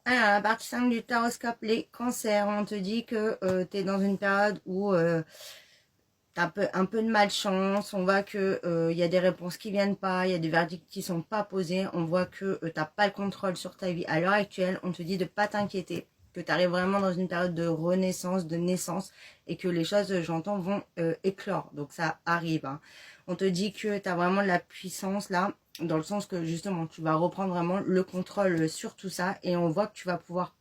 Alors, la partie 5 du taroscope, les cancers, on te dit que tu es dans une période où tu as un peu de malchance, on voit que il y a des réponses qui viennent pas, il y a des verdicts qui sont pas posés, on voit que tu n'as pas le contrôle sur ta vie. À l'heure actuelle, on te dit de pas t'inquiéter, que tu arrives vraiment dans une période de renaissance, de naissance, et que les choses, j'entends, vont éclore. Donc ça arrive. Hein. On te dit que tu as vraiment de la puissance là, dans le sens que justement, tu vas reprendre vraiment le contrôle sur tout ça, et on voit que tu vas pouvoir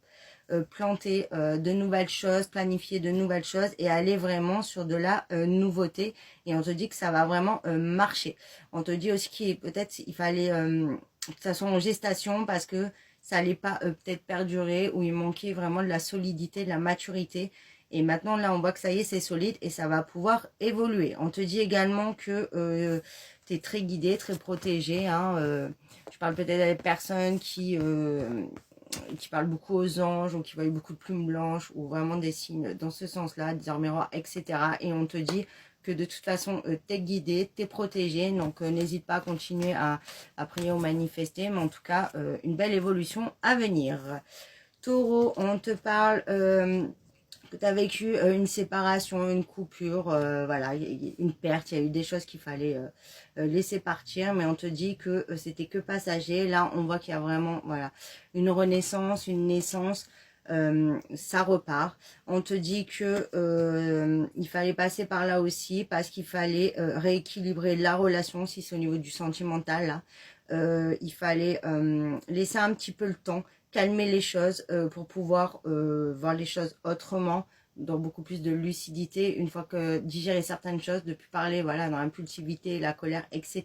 planter de nouvelles choses, planifier de nouvelles choses et aller vraiment sur de la nouveauté. Et on te dit que ça va vraiment marcher. On te dit aussi qu'il peut-être il fallait que ça soit en gestation parce que ça allait pas peut-être perdurer ou il manquait vraiment de la solidité, de la maturité. Et maintenant, là, on voit que ça y est, c'est solide et ça va pouvoir évoluer. On te dit également que tu es très guidé, très protégé. Hein, je parle peut-être à des personnes qui parlent beaucoup aux anges ou qui voient beaucoup de plumes blanches ou vraiment des signes dans ce sens-là, des armes miroirs, etc. Et on te dit que de toute façon, t'es guidé, t'es protégé, donc n'hésite pas à continuer à prier ou manifester, mais en tout cas, une belle évolution à venir. Taureau, on te parle que tu as vécu une séparation, une coupure, voilà, une perte, il y a eu des choses qu'il fallait laisser partir, mais on te dit que c'était que passager. Là, on voit qu'il y a vraiment, voilà, une renaissance, une naissance. Ça repart. On te dit que il fallait passer par là aussi parce qu'il fallait rééquilibrer la relation si c'est au niveau du sentimental là. Il fallait laisser un petit peu le temps, calmer les choses pour pouvoir voir les choses autrement, dans beaucoup plus de lucidité, une fois que digérer certaines choses, de plus parler voilà dans l'impulsivité, la colère, etc.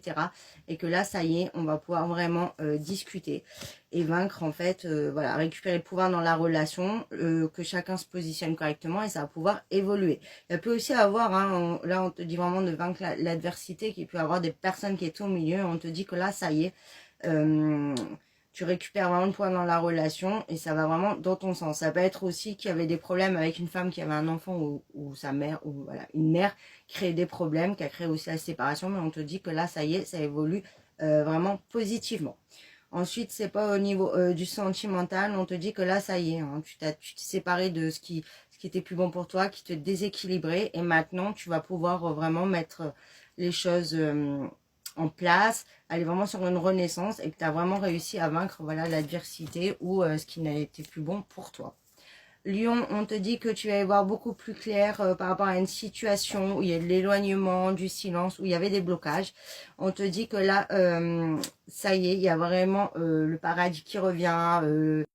Et que là, ça y est, on va pouvoir vraiment discuter et vaincre en fait, voilà, récupérer le pouvoir dans la relation, que chacun se positionne correctement et ça va pouvoir évoluer. Il peut aussi avoir, hein, là on te dit vraiment de vaincre l'adversité, qu'il peut y avoir des personnes qui étaient au milieu, on te dit que là, ça y est, euh, tu récupères vraiment le poids dans la relation et ça va vraiment dans ton sens. Ça peut être aussi qu'il y avait des problèmes avec une femme qui avait un enfant ou sa mère, ou voilà, une mère créait des problèmes, qui a créé aussi la séparation, mais on te dit que là, ça y est, ça évolue vraiment positivement. Ensuite, c'est pas au niveau du sentimental, on te dit que là, ça y est, hein, tu t'es séparé de ce qui était plus bon pour toi, qui te déséquilibrait, et maintenant, tu vas pouvoir vraiment mettre les choses en place, aller vraiment sur une renaissance, et que tu as vraiment réussi à vaincre voilà l'adversité ou ce qui n'a été plus bon pour toi. Lion, on te dit que tu vas y voir beaucoup plus clair par rapport à une situation où il y a de l'éloignement, du silence, où il y avait des blocages. On te dit que là, ça y est, il y a vraiment le paradis qui revient,